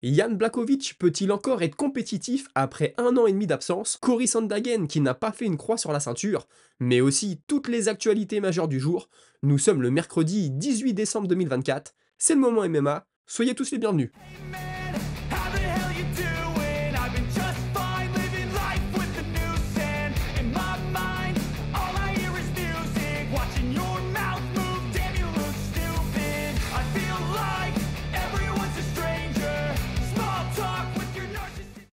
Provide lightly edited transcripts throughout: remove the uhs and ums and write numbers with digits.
Jan Blachowicz peut-il encore être compétitif après 1 an et demi d'absence? Cory Sandhagen qui n'a pas fait une croix sur la ceinture, mais aussi toutes les actualités majeures du jour. Nous sommes le mercredi 18 décembre 2024, c'est le moment MMA, soyez tous les bienvenus. Man, how the hell you doing? I've been just fine living life with the noose and in my mind, all I hear is music. Watching your mouth move, damn you look stupid. I feel like everyone's a stranger. Small talk with your narcissist.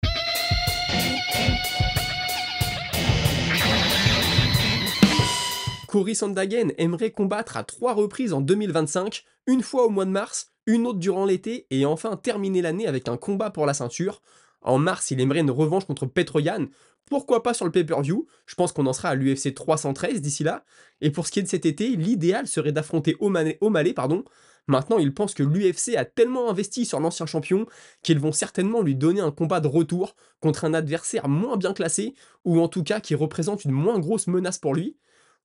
Cory Sandhagen aimerait combattre à 3 reprises en 2025, une fois au mois de mars, une autre durant l'été, et enfin terminer l'année avec un combat pour la ceinture. En mars, il aimerait une revanche contre Petr Yan, pourquoi pas sur le pay-per-view, je pense qu'on en sera à l'UFC 313 d'ici là. Et pour ce qui est de cet été, l'idéal serait d'affronter O'Malley, pardon. Maintenant, il pense que l'UFC a tellement investi sur l'ancien champion qu'ils vont certainement lui donner un combat de retour contre un adversaire moins bien classé, ou en tout cas qui représente une moins grosse menace pour lui.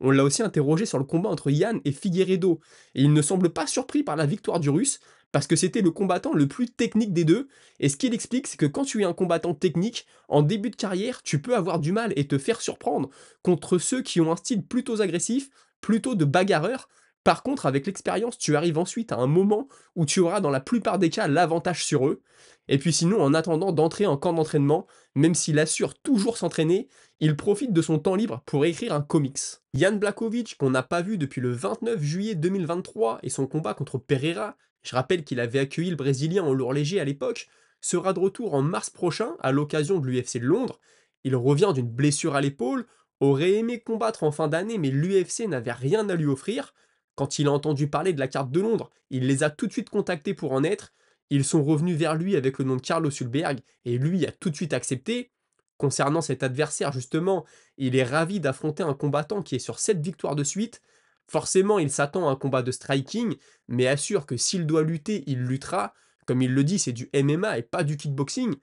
On l'a aussi interrogé sur le combat entre Yann et Figueiredo, et il ne semble pas surpris par la victoire du Russe, parce que c'était le combattant le plus technique des deux, et ce qu'il explique, c'est que quand tu es un combattant technique, en début de carrière, tu peux avoir du mal et te faire surprendre contre ceux qui ont un style plutôt agressif, plutôt de bagarreur. Par contre, avec l'expérience, tu arrives ensuite à un moment où tu auras dans la plupart des cas l'avantage sur eux. Et puis sinon, en attendant d'entrer en camp d'entraînement, même s'il assure toujours s'entraîner, il profite de son temps libre pour écrire un comics. Jan Blachowicz, qu'on n'a pas vu depuis le 29 juillet 2023 et son combat contre Pereira, je rappelle qu'il avait accueilli le Brésilien en lourd léger à l'époque, sera de retour en mars prochain à l'occasion de l'UFC de Londres. Il revient d'une blessure à l'épaule, aurait aimé combattre en fin d'année mais l'UFC n'avait rien à lui offrir. Quand il a entendu parler de la carte de Londres, il les a tout de suite contactés pour en être. Ils sont revenus vers lui avec le nom de Carlos Hulberg et lui a tout de suite accepté. Concernant cet adversaire, justement, il est ravi d'affronter un combattant qui est sur 7 victoires de suite. Forcément, il s'attend à un combat de striking, mais assure que s'il doit lutter, il luttera. Comme il le dit, c'est du MMA et pas du kickboxing.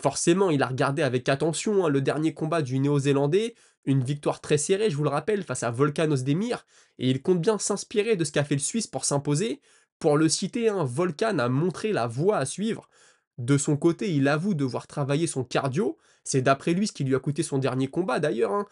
Forcément, il a regardé avec attention le dernier combat du Néo-Zélandais, une victoire très serrée, je vous le rappelle, face à Volkan Ozdemir, et il compte bien s'inspirer de ce qu'a fait le Suisse pour s'imposer. Pour le citer, Volkan a montré la voie à suivre. De son côté, il avoue devoir travailler son cardio, c'est d'après lui ce qui lui a coûté son dernier combat d'ailleurs.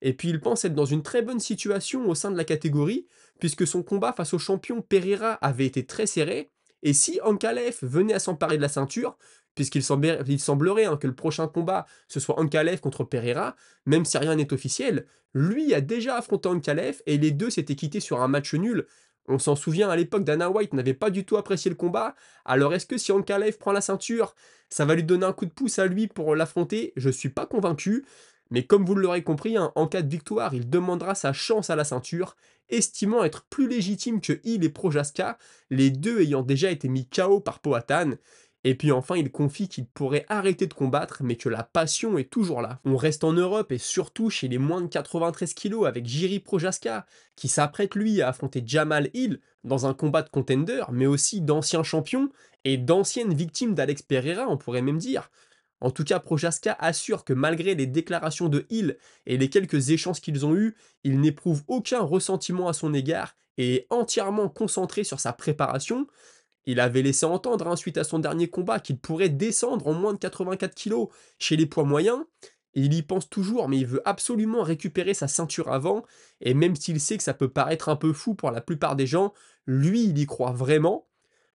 Et puis il pense être dans une très bonne situation au sein de la catégorie, puisque son combat face au champion Pereira avait été très serré, et si Ankalaev venait à s'emparer de la ceinture, il semblerait que le prochain combat ce soit Ankalaev contre Pereira, même si rien n'est officiel, lui a déjà affronté Ankalaev et les deux s'étaient quittés sur un match nul. On s'en souvient à l'époque, Dana White n'avait pas du tout apprécié le combat, alors est-ce que si Ankalaev prend la ceinture, ça va lui donner un coup de pouce à lui pour l'affronter? Je suis pas convaincu, mais comme vous l'aurez compris, en cas de victoire, il demandera sa chance à la ceinture, estimant être plus légitime que Hill et Projaska, les deux ayant déjà été mis KO par Powhatan. Et puis enfin, il confie qu'il pourrait arrêter de combattre, mais que la passion est toujours là. On reste en Europe et surtout chez les moins de 93 kilos avec Jiri Projaska, qui s'apprête lui à affronter Jamal Hill dans un combat de contender, mais aussi d'anciens champions et d'anciennes victimes d'Alex Pereira, on pourrait même dire. En tout cas, Prochaska assure que malgré les déclarations de Hill et les quelques échanges qu'ils ont eus, il n'éprouve aucun ressentiment à son égard et est entièrement concentré sur sa préparation. Il avait laissé entendre suite à son dernier combat qu'il pourrait descendre en moins de 84 kilos chez les poids moyens. Et il y pense toujours, mais il veut absolument récupérer sa ceinture avant, et même s'il sait que ça peut paraître un peu fou pour la plupart des gens, lui, il y croit vraiment.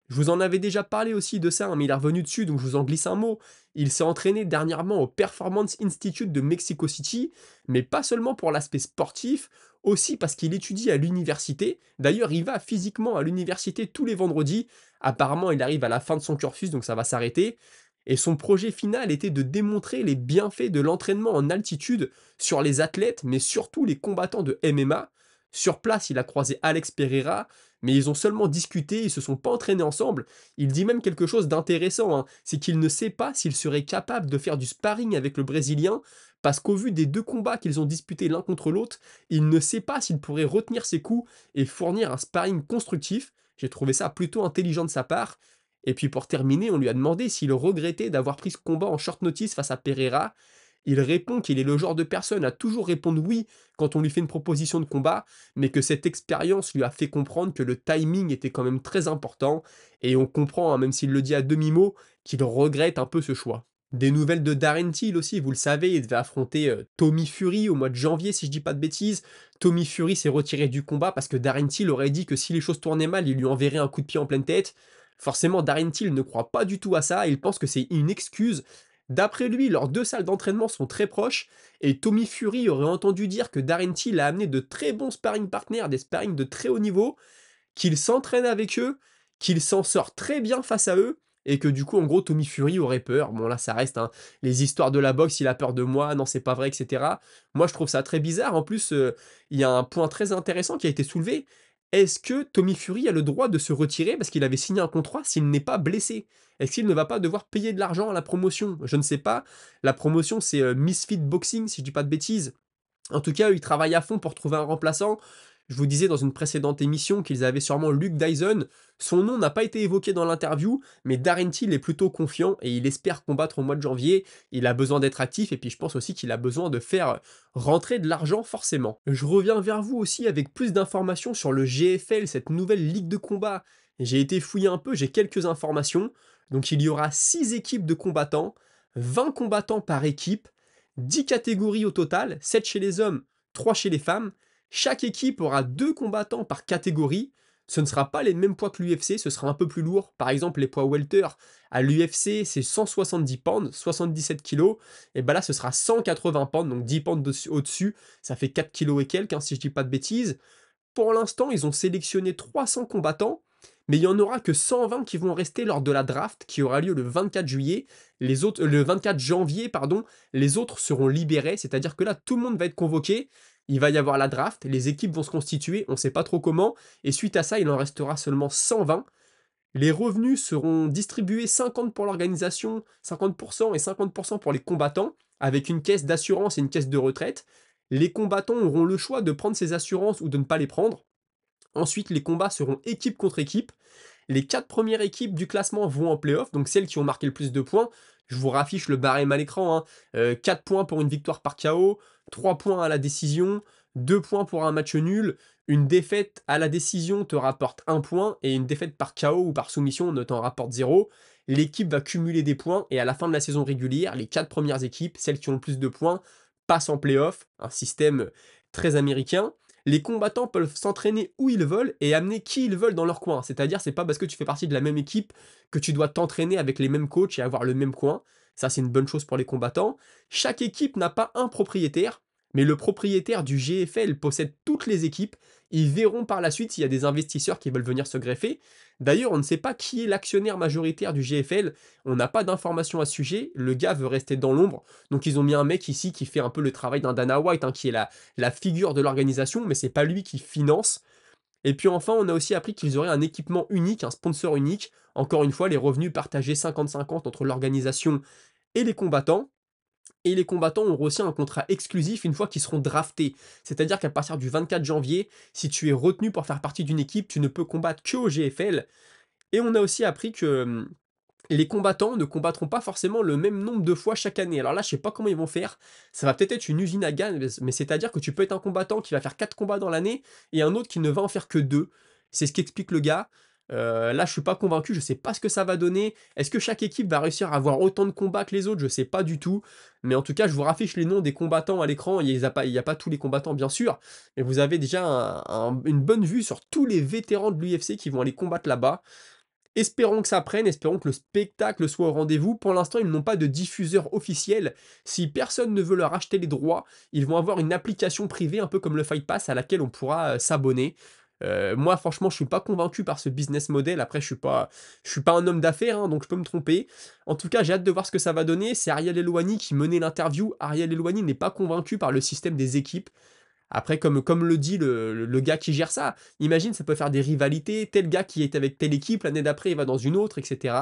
Je vous en avais déjà parlé aussi de ça, mais il est revenu dessus, donc je vous en glisse un mot. Il s'est entraîné dernièrement au Performance Institute de Mexico City, mais pas seulement pour l'aspect sportif, aussi parce qu'il étudie à l'université. D'ailleurs, il va physiquement à l'université tous les vendredis. Apparemment, il arrive à la fin de son cursus, donc ça va s'arrêter. Et son projet final était de démontrer les bienfaits de l'entraînement en altitude sur les athlètes, mais surtout les combattants de MMA. Sur place, il a croisé Alex Pereira, mais ils ont seulement discuté, ils se sont pas entraînés ensemble. Il dit même quelque chose d'intéressant, c'est qu'il ne sait pas s'il serait capable de faire du sparring avec le Brésilien, parce qu'au vu des deux combats qu'ils ont disputés l'un contre l'autre, il ne sait pas s'il pourrait retenir ses coups et fournir un sparring constructif. J'ai trouvé ça plutôt intelligent de sa part. Et puis pour terminer, on lui a demandé s'il regrettait d'avoir pris ce combat en short notice face à Pereira, Il répond qu'il est le genre de personne à toujours répondre oui quand on lui fait une proposition de combat, mais que cette expérience lui a fait comprendre que le timing était quand même très important, et on comprend, hein, même s'il le dit à demi-mot, qu'il regrette un peu ce choix. Des nouvelles de Darren Till aussi, vous le savez, il devait affronter Tommy Fury au mois de janvier, si je dis pas de bêtises. Tommy Fury s'est retiré du combat parce que Darren Till aurait dit que si les choses tournaient mal, il lui enverrait un coup de pied en pleine tête. Forcément, Darren Till ne croit pas du tout à ça, il pense que c'est une excuse. D'après lui, leurs deux salles d'entraînement sont très proches, et Tommy Fury aurait entendu dire que Darren Till a amené de très bons sparring partners, des sparring de très haut niveau, qu'il s'entraîne avec eux, qu'il s'en sort très bien face à eux, et que du coup, en gros, Tommy Fury aurait peur. Bon, là, ça reste, hein, les histoires de la boxe, il a peur de moi, non, c'est pas vrai, etc. Moi, je trouve ça très bizarre. En plus, il y a un point très intéressant qui a été soulevé. Est-ce que Tommy Fury a le droit de se retirer parce qu'il avait signé un contrat s'il n'est pas blessé? Est-ce qu'il ne va pas devoir payer de l'argent à la promotion? Je ne sais pas. La promotion, c'est Misfit Boxing, si je dis pas de bêtises. En tout cas, eux, ils travaillent à fond pour trouver un remplaçant. Je vous disais dans une précédente émission qu'ils avaient sûrement Luke Dyson. Son nom n'a pas été évoqué dans l'interview, mais Darren Till est plutôt confiant et il espère combattre au mois de janvier. Il a besoin d'être actif et puis je pense aussi qu'il a besoin de faire rentrer de l'argent forcément. Je reviens vers vous aussi avec plus d'informations sur le GFL, cette nouvelle ligue de combat. J'ai été fouiller un peu, j'ai quelques informations. Donc il y aura 6 équipes de combattants, 20 combattants par équipe, 10 catégories au total, 7 chez les hommes, 3 chez les femmes. Chaque équipe aura 2 combattants par catégorie. Ce ne sera pas les mêmes poids que l'UFC, ce sera un peu plus lourd. Par exemple, les poids welter à l'UFC, c'est 170 pounds, 77 kilos. Et ben là, ce sera 180 pounds, donc 10 pounds au-dessus. Ça fait 4 kilos et quelques, hein, si je dis pas de bêtises. Pour l'instant, ils ont sélectionné 300 combattants, mais il n'y en aura que 120 qui vont rester lors de la draft qui aura lieu le 24 juillet. Le 24 janvier, pardon, les autres seront libérés, c'est-à-dire que là, tout le monde va être convoqué. Il va y avoir la draft, les équipes vont se constituer, on ne sait pas trop comment, et suite à ça, il en restera seulement 120. Les revenus seront distribués 50 pour l'organisation, 50% et 50% pour les combattants, avec une caisse d'assurance et une caisse de retraite. Les combattants auront le choix de prendre ces assurances ou de ne pas les prendre. Ensuite, les combats seront équipe contre équipe. Les 4 premières équipes du classement vont en playoff, donc celles qui ont marqué le plus de points. Je vous raffiche le barème à l'écran, hein. 4 points pour une victoire par KO, 3 points à la décision, 2 points pour un match nul. Une défaite à la décision te rapporte 1 point, et une défaite par KO ou par soumission ne t'en rapporte 0. L'équipe va cumuler des points, et à la fin de la saison régulière, les 4 premières équipes, celles qui ont le plus de points, passent en playoff, un système très américain. Les combattants peuvent s'entraîner où ils veulent et amener qui ils veulent dans leur coin. C'est-à-dire, c'est pas parce que tu fais partie de la même équipe que tu dois t'entraîner avec les mêmes coachs et avoir le même coin. Ça, c'est une bonne chose pour les combattants. Chaque équipe n'a pas un propriétaire, mais le propriétaire du GFL possède toutes les équipes. Ils verront par la suite s'il y a des investisseurs qui veulent venir se greffer. D'ailleurs, on ne sait pas qui est l'actionnaire majoritaire du GFL. On n'a pas d'informations à ce sujet. Le gars veut rester dans l'ombre. Donc, ils ont mis un mec ici qui fait un peu le travail d'un Dana White, hein, qui est la figure de l'organisation, mais c'est pas lui qui finance. Et puis enfin, on a aussi appris qu'ils auraient un équipement unique, un sponsor unique. Encore une fois, les revenus partagés 50-50 entre l'organisation et les combattants. Et les combattants auront aussi un contrat exclusif une fois qu'ils seront draftés. C'est-à-dire qu'à partir du 24 janvier, si tu es retenu pour faire partie d'une équipe, tu ne peux combattre que au GFL. Et on a aussi appris que les combattants ne combattront pas forcément le même nombre de fois chaque année. Alors là, je sais pas comment ils vont faire. Ça va peut-être être une usine à gaz, mais c'est-à-dire que tu peux être un combattant qui va faire 4 combats dans l'année et un autre qui ne va en faire que 2. C'est ce qu'explique le gars. Là, je suis pas convaincu, je sais pas ce que ça va donner. Est-ce que chaque équipe va réussir à avoir autant de combats que les autres? Je sais pas du tout. Mais en tout cas, je vous raffiche les noms des combattants à l'écran. Il y a pas tous les combattants, bien sûr. Mais vous avez déjà une bonne vue sur tous les vétérans de l'UFC qui vont aller combattre là-bas. Espérons que ça prenne, espérons que le spectacle soit au rendez-vous. Pour l'instant, ils n'ont pas de diffuseur officiel. Si personne ne veut leur acheter les droits, ils vont avoir une application privée, un peu comme le Fight Pass, à laquelle on pourra s'abonner. Moi, franchement, je suis pas convaincu par ce business model. Après, je suis pas un homme d'affaires, hein, donc je peux me tromper. En tout cas, j'ai hâte de voir ce que ça va donner. C'est Ariel Helwani qui menait l'interview. Ariel Helwani n'est pas convaincu par le système des équipes. Après, comme le dit le gars qui gère ça, imagine, ça peut faire des rivalités, tel gars qui est avec telle équipe, l'année d'après, il va dans une autre, etc.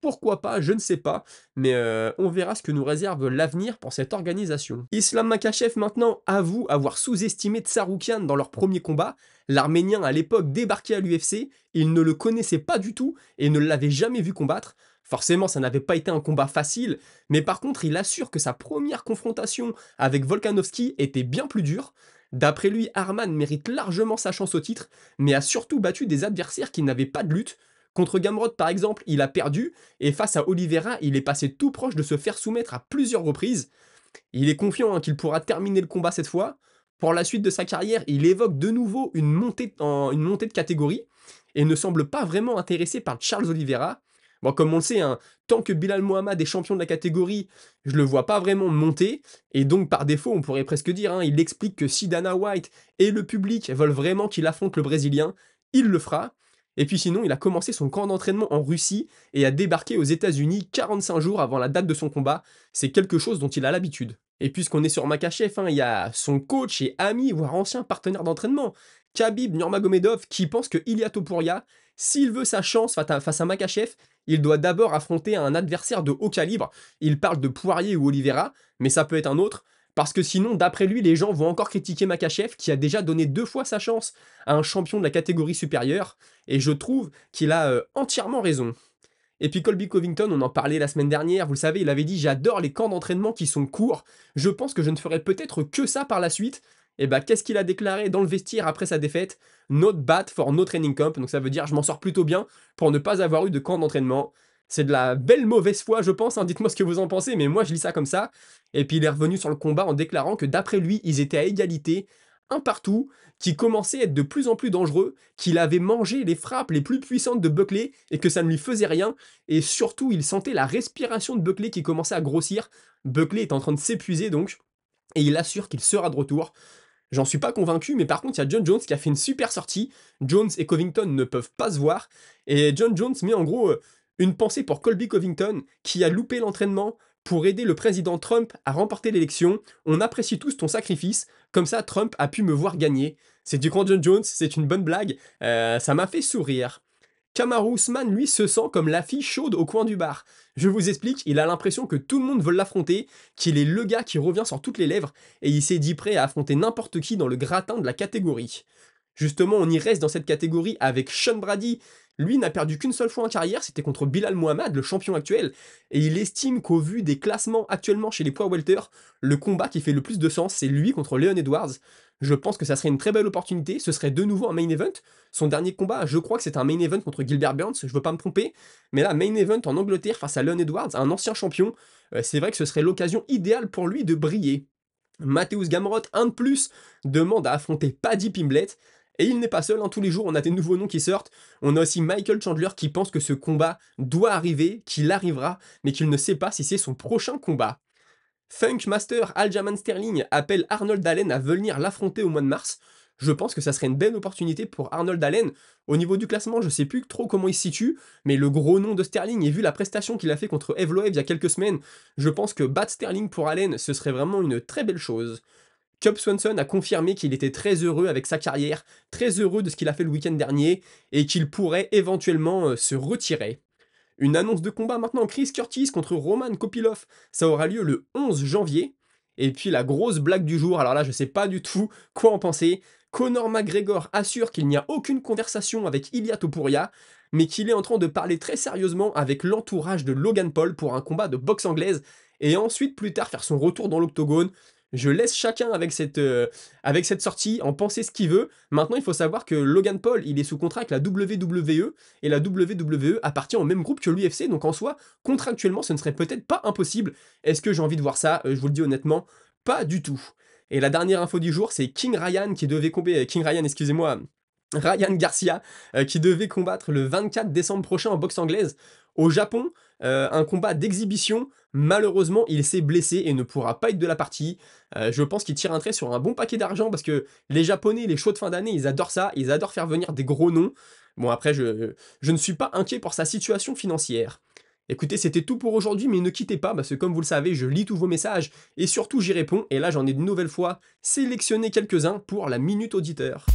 Pourquoi pas, je ne sais pas, mais on verra ce que nous réserve l'avenir pour cette organisation. Islam Makhachev maintenant avoue avoir sous-estimé Tsarukyan dans leur premier combat. L'Arménien à l'époque débarqué à l'UFC, il ne le connaissait pas du tout et ne l'avait jamais vu combattre. Forcément, ça n'avait pas été un combat facile, mais par contre, il assure que sa première confrontation avec Volkanovski était bien plus dure. D'après lui, Arman mérite largement sa chance au titre, mais a surtout battu des adversaires qui n'avaient pas de lutte. Contre Gamrot, par exemple, il a perdu, et face à Oliveira, il est passé tout proche de se faire soumettre à plusieurs reprises. Il est confiant qu'il pourra terminer le combat cette fois. Pour la suite de sa carrière, il évoque de nouveau une montée de catégorie, et ne semble pas vraiment intéressé par Charles Oliveira. Bon, comme on le sait, tant que Bilal Mohamed est champion de la catégorie, je le vois pas vraiment monter, et donc par défaut, on pourrait presque dire, il explique que si Dana White et le public veulent vraiment qu'il affronte le Brésilien, il le fera. Et puis sinon, il a commencé son camp d'entraînement en Russie et a débarqué aux États-Unis 45 jours avant la date de son combat. C'est quelque chose dont il a l'habitude. Et puisqu'on est sur Makhachev, il y a son coach et ami, voire ancien partenaire d'entraînement, Khabib Nurmagomedov, qui pense que Ilia Topuria, s'il veut sa chance face à Makhachev, il doit d'abord affronter un adversaire de haut calibre. Il parle de Poirier ou Oliveira, mais ça peut être un autre, parce que sinon, d'après lui, les gens vont encore critiquer Makhachev, qui a déjà donné 2 fois sa chance à un champion de la catégorie supérieure, et je trouve qu'il a entièrement raison. Et puis Colby Covington, on en parlait la semaine dernière, vous le savez, il avait dit « J'adore les camps d'entraînement qui sont courts, je pense que je ne ferai peut-être que ça par la suite ». Et bah qu'est-ce qu'il a déclaré dans le vestiaire après sa défaite? Not bad for no training camp, donc ça veut dire je m'en sors plutôt bien pour ne pas avoir eu de camp d'entraînement. C'est de la belle mauvaise foi je pense, dites-moi ce que vous en pensez, mais moi je lis ça comme ça. Et puis il est revenu sur le combat en déclarant que d'après lui, ils étaient à égalité, un partout, qui commençait à être de plus en plus dangereux, qu'il avait mangé les frappes les plus puissantes de Buckley et que ça ne lui faisait rien, et surtout il sentait la respiration de Buckley qui commençait à grossir. Buckley est en train de s'épuiser donc, et il assure qu'il sera de retour. J'en suis pas convaincu, mais par contre, il y a John Jones qui a fait une super sortie. Jones et Covington ne peuvent pas se voir. Et John Jones met en gros une pensée pour Colby Covington, qui a loupé l'entraînement pour aider le président Trump à remporter l'élection. On apprécie tous ton sacrifice. Comme ça, Trump a pu me voir gagner. C'est du grand John Jones, c'est une bonne blague. Ça m'a fait sourire. Kamaru Usman, lui, se sent comme la fille chaude au coin du bar. Je vous explique, il a l'impression que tout le monde veut l'affronter, qu'il est le gars qui revient sur toutes les lèvres, et il s'est dit prêt à affronter n'importe qui dans le gratin de la catégorie. Justement, on y reste dans cette catégorie avec Sean Brady. Lui n'a perdu qu'une seule fois en carrière, c'était contre Bilal Mohamed, le champion actuel, et il estime qu'au vu des classements actuellement chez les poids welter, le combat qui fait le plus de sens, c'est lui contre Leon Edwards. Je pense que ça serait une très belle opportunité, ce serait de nouveau un main event. Son dernier combat, je crois que c'est un main event contre Gilbert Burns, je veux pas me tromper, mais là, main event en Angleterre face à Leon Edwards, un ancien champion, c'est vrai que ce serait l'occasion idéale pour lui de briller. Mateusz Gamrot, un de plus, demande à affronter Paddy Pimblett, et il n'est pas seul, tous les jours on a des nouveaux noms qui sortent. On a aussi Michael Chandler qui pense que ce combat doit arriver, qu'il arrivera, mais qu'il ne sait pas si c'est son prochain combat. Funk Master Aljamain Sterling appelle Arnold Allen à venir l'affronter au mois de mars. Je pense que ça serait une belle opportunité pour Arnold Allen. Au niveau du classement, je sais plus trop comment il se situe, mais le gros nom de Sterling, et vu la prestation qu'il a fait contre Evloev il y a quelques semaines, je pense que battre Sterling pour Allen, ce serait vraiment une très belle chose. Cub Swanson a confirmé qu'il était très heureux avec sa carrière, très heureux de ce qu'il a fait le week-end dernier, et qu'il pourrait éventuellement se retirer. Une annonce de combat maintenant, Chris Curtis contre Roman Kopylov, ça aura lieu le 11 janvier. Et puis la grosse blague du jour, alors là je sais pas du tout quoi en penser, Conor McGregor assure qu'il n'y a aucune conversation avec Ilia Topuria, mais qu'il est en train de parler très sérieusement avec l'entourage de Logan Paul pour un combat de boxe anglaise, et ensuite plus tard faire son retour dans l'octogone. Je laisse chacun avec cette sortie en penser ce qu'il veut. Maintenant, il faut savoir que Logan Paul, il est sous contrat avec la WWE, et la WWE appartient au même groupe que l'UFC, donc en soi, contractuellement, ce ne serait peut-être pas impossible. Est-ce que j'ai envie de voir ça? Je vous le dis honnêtement, pas du tout. Et la dernière info du jour, c'est Ryan Garcia, qui devait combattre le 24 décembre prochain en boxe anglaise au Japon, un combat d'exhibition. Malheureusement, il s'est blessé et ne pourra pas être de la partie. Je pense qu'il tire un trait sur un bon paquet d'argent parce que les Japonais, les shows de fin d'année, ils adorent ça, ils adorent faire venir des gros noms. Bon, après, je ne suis pas inquiet pour sa situation financière. Écoutez, c'était tout pour aujourd'hui, mais ne quittez pas, parce que comme vous le savez, je lis tous vos messages, et surtout j'y réponds, et là j'en ai une nouvelle fois sélectionné quelques-uns pour la Minute Auditeur.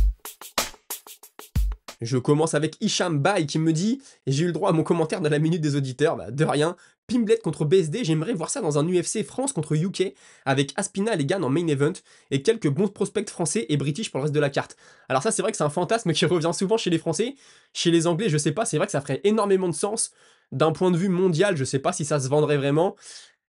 Je commence avec Hicham Bay qui me dit « J'ai eu le droit à mon commentaire dans la Minute des Auditeurs, de rien. Pimblett contre BSD, j'aimerais voir ça dans un UFC France contre UK, avec Aspinall et Gann en main event, et quelques bons prospects français et british pour le reste de la carte. » Alors ça c'est vrai que c'est un fantasme qui revient souvent chez les Français, chez les Anglais je sais pas, c'est vrai que ça ferait énormément de sens. D'un point de vue mondial, je sais pas si ça se vendrait vraiment.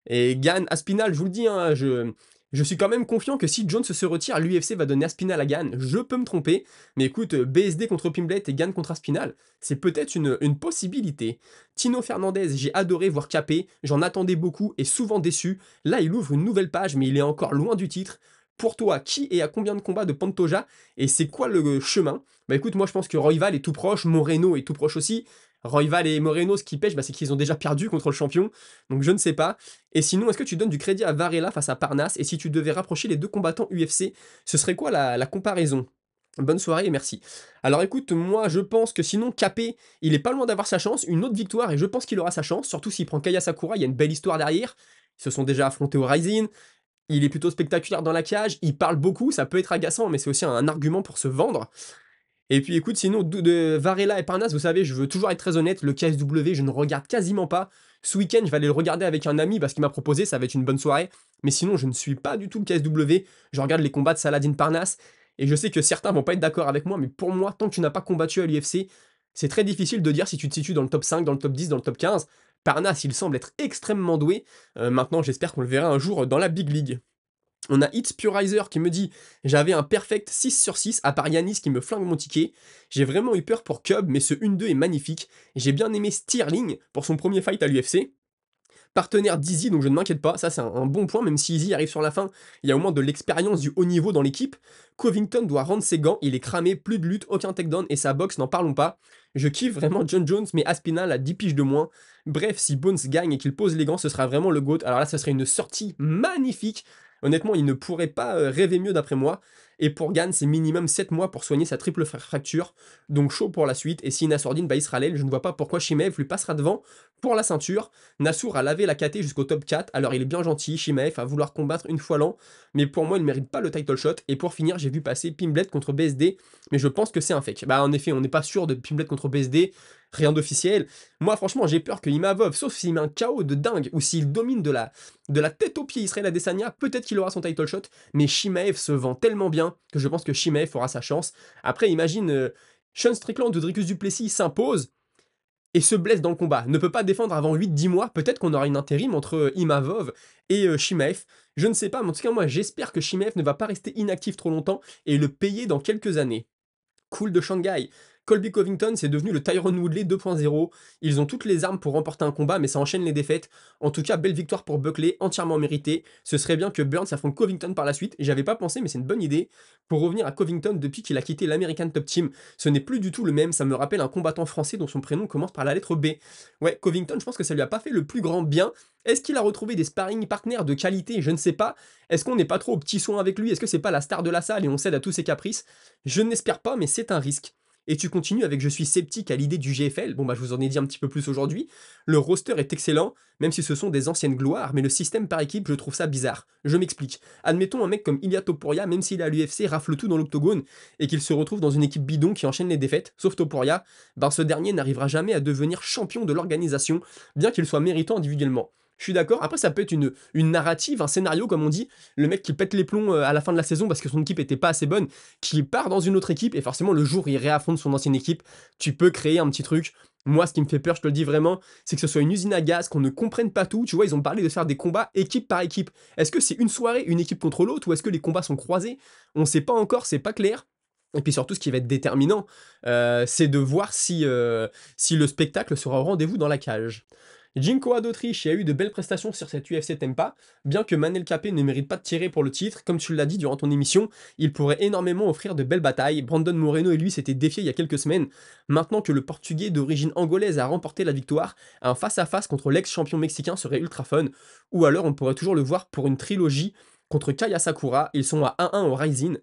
Et Gann, Aspinall, je vous le dis, hein, je suis quand même confiant que si Jones se retire, l'UFC va donner Aspinall à Gann. Je peux me tromper, mais écoute, BSD contre Pimblet et Gann contre Aspinall, c'est peut-être une possibilité. Tino Fernandez, j'ai adoré voir capé, j'en attendais beaucoup et souvent déçu. Là, il ouvre une nouvelle page, mais il est encore loin du titre. Pour toi, qui et à combien de combats de Pantoja et c'est quoi le chemin? Bah écoute, moi je pense que Royval est tout proche, Moreno est tout proche aussi. Royval et Moreno, ce qui pêche, bah, c'est qu'ils ont déjà perdu contre le champion, donc je ne sais pas. Et sinon, est-ce que tu donnes du crédit à Varela face à Parnasse? Et si tu devais rapprocher les deux combattants UFC, ce serait quoi la comparaison? Bonne soirée et merci. Alors écoute, moi je pense que sinon Capé, il est pas loin d'avoir sa chance, une autre victoire et je pense qu'il aura sa chance, surtout s'il prend Kaya Sakura, il y a une belle histoire derrière. Ils se sont déjà affrontés au Rising, il est plutôt spectaculaire dans la cage, il parle beaucoup, ça peut être agaçant, mais c'est aussi un argument pour se vendre. Et puis écoute, sinon, de Varela et Parnasse, vous savez, je veux toujours être très honnête, le KSW, je ne regarde quasiment pas. Ce week-end, je vais aller le regarder avec un ami parce qu'il m'a proposé, ça va être une bonne soirée. Mais sinon, je ne suis pas du tout le KSW. Je regarde les combats de Saladin Parnasse. Et je sais que certains vont pas être d'accord avec moi, mais pour moi, tant que tu n'as pas combattu à l'UFC, c'est très difficile de dire si tu te situes dans le top 5, dans le top 10, dans le top 15. Parnasse, il semble être extrêmement doué. Maintenant, j'espère qu'on le verra un jour dans la Big League. On a It's Purizer qui me dit j'avais un perfect 6 sur 6 à part Yanis qui me flingue mon ticket. J'ai vraiment eu peur pour Cub, mais ce 1-2 est magnifique. J'ai bien aimé Stirling pour son premier fight à l'UFC. Partenaire d'Easy, donc je ne m'inquiète pas, ça c'est un bon point, même si Easy arrive sur la fin, il y a au moins de l'expérience du haut niveau dans l'équipe. Covington doit rendre ses gants, il est cramé, plus de lutte, aucun takedown, et sa boxe, n'en parlons pas. Je kiffe vraiment John Jones, mais Aspinall a 10 piges de moins. Bref, si Bones gagne et qu'il pose les gants, ce sera vraiment le GOAT. Alors là, ça serait une sortie magnifique. Honnêtement, il ne pourrait pas rêver mieux d'après moi. Et pour Gann, c'est minimum 7 mois pour soigner sa triple fracture. Donc chaud pour la suite. Et si Nassourdine bat Israël, je ne vois pas pourquoi Shimaev lui passera devant pour la ceinture. Nassour a lavé la KT jusqu'au top 4, alors il est bien gentil, Shimaev à vouloir combattre une fois l'an, mais pour moi il ne mérite pas le title shot. Et pour finir, j'ai vu passer Pimblet contre BSD, mais je pense que c'est un fake. Bah en effet, on n'est pas sûr de Pimblet contre BSD, rien d'officiel. Moi franchement, j'ai peur que Imavov, sauf s'il met un KO de dingue, ou s'il domine de la tête aux pieds Israël Adesanya, peut-être qu'il aura son title shot, mais Shimaev se vend tellement bien que je pense que Shimaev aura sa chance. Après, imagine Sean Strickland ou Dricus Duplessis s'impose et se blesse dans le combat, ne peut pas défendre avant 8-10 mois, peut-être qu'on aura une intérim entre Imavov et Shimaev, je ne sais pas, mais en tout cas moi j'espère que Shimaev ne va pas rester inactif trop longtemps et le payer dans quelques années. Cool de Shanghai. Colby Covington, c'est devenu le Tyron Woodley 2.0. Ils ont toutes les armes pour remporter un combat, mais ça enchaîne les défaites. En tout cas, belle victoire pour Buckley, entièrement méritée. Ce serait bien que Burns affronte Covington par la suite. J'avais pas pensé, mais c'est une bonne idée. Pour revenir à Covington, depuis qu'il a quitté l'American Top Team, ce n'est plus du tout le même. Ça me rappelle un combattant français dont son prénom commence par la lettre B. Ouais, Covington, je pense que ça lui a pas fait le plus grand bien. Est-ce qu'il a retrouvé des sparring partners de qualité? Je ne sais pas. Est-ce qu'on n'est pas trop au petit soin avec lui? Est-ce que c'est pas la star de la salle et on cède à tous ses caprices? Je n'espère pas, mais c'est un risque. Et tu continues avec je suis sceptique à l'idée du GFL. Bon bah je vous en ai dit un petit peu plus aujourd'hui. Le roster est excellent, même si ce sont des anciennes gloires, mais le système par équipe, je trouve ça bizarre. Je m'explique. Admettons un mec comme Ilia Topuria, même s'il est à l'UFC, rafle tout dans l'octogone, et qu'il se retrouve dans une équipe bidon qui enchaîne les défaites, sauf Topuria, ben ce dernier n'arrivera jamais à devenir champion de l'organisation, bien qu'il soit méritant individuellement. Je suis d'accord. Après, ça peut être une narrative, un scénario, comme on dit. Le mec qui pète les plombs à la fin de la saison parce que son équipe était pas assez bonne, qui part dans une autre équipe, et forcément, le jour où il réaffronte son ancienne équipe, tu peux créer un petit truc. Moi, ce qui me fait peur, je te le dis vraiment, c'est que ce soit une usine à gaz, qu'on ne comprenne pas tout. Tu vois, ils ont parlé de faire des combats équipe par équipe. Est-ce que c'est une soirée, une équipe contre l'autre, ou est-ce que les combats sont croisés? On ne sait pas encore, c'est pas clair. Et puis surtout, ce qui va être déterminant, c'est de voir si le spectacle sera au rendez-vous dans la cage. Jinkoa d'Autriche a eu de belles prestations sur cette UFC Tempa, bien que Manel Capé ne mérite pas de tirer pour le titre, comme tu l'as dit durant ton émission, il pourrait énormément offrir de belles batailles. Brandon Moreno et lui s'étaient défiés il y a quelques semaines. Maintenant que le Portugais d'origine angolaise a remporté la victoire, un face-à-face contre l'ex-champion mexicain serait ultra fun, ou alors on pourrait toujours le voir pour une trilogie contre Kaya Sakura, ils sont à 1-1 au Rising.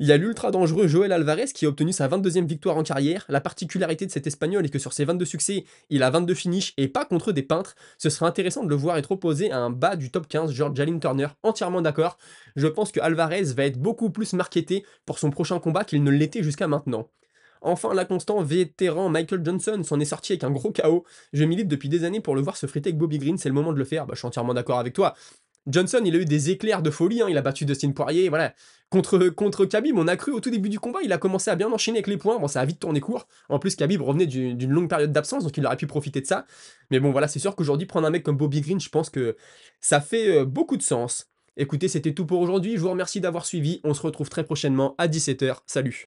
Il y a l'ultra dangereux Joel Alvarez qui a obtenu sa 22e victoire en carrière. La particularité de cet espagnol est que sur ses 22 succès, il a 22 finishes et pas contre des peintres. Ce serait intéressant de le voir être opposé à un bas du top 15, George Jalin Turner, entièrement d'accord. Je pense que Alvarez va être beaucoup plus marketé pour son prochain combat qu'il ne l'était jusqu'à maintenant. Enfin, l'inconstant vétéran Michael Johnson s'en est sorti avec un gros KO. Je milite depuis des années pour le voir se friter avec Bobby Green, c'est le moment de le faire. Bah, je suis entièrement d'accord avec toi. Johnson, il a eu des éclairs de folie, hein, il a battu Dustin Poirier, voilà. Contre Khabib, on a cru au tout début du combat, il a commencé à bien enchaîner avec les points, bon ça a vite tourné court. En plus, Khabib revenait d'une longue période d'absence, donc il aurait pu profiter de ça. Mais bon voilà, c'est sûr qu'aujourd'hui, prendre un mec comme Bobby Green, je pense que ça fait beaucoup de sens. Écoutez, c'était tout pour aujourd'hui, je vous remercie d'avoir suivi, on se retrouve très prochainement à 17 h. Salut.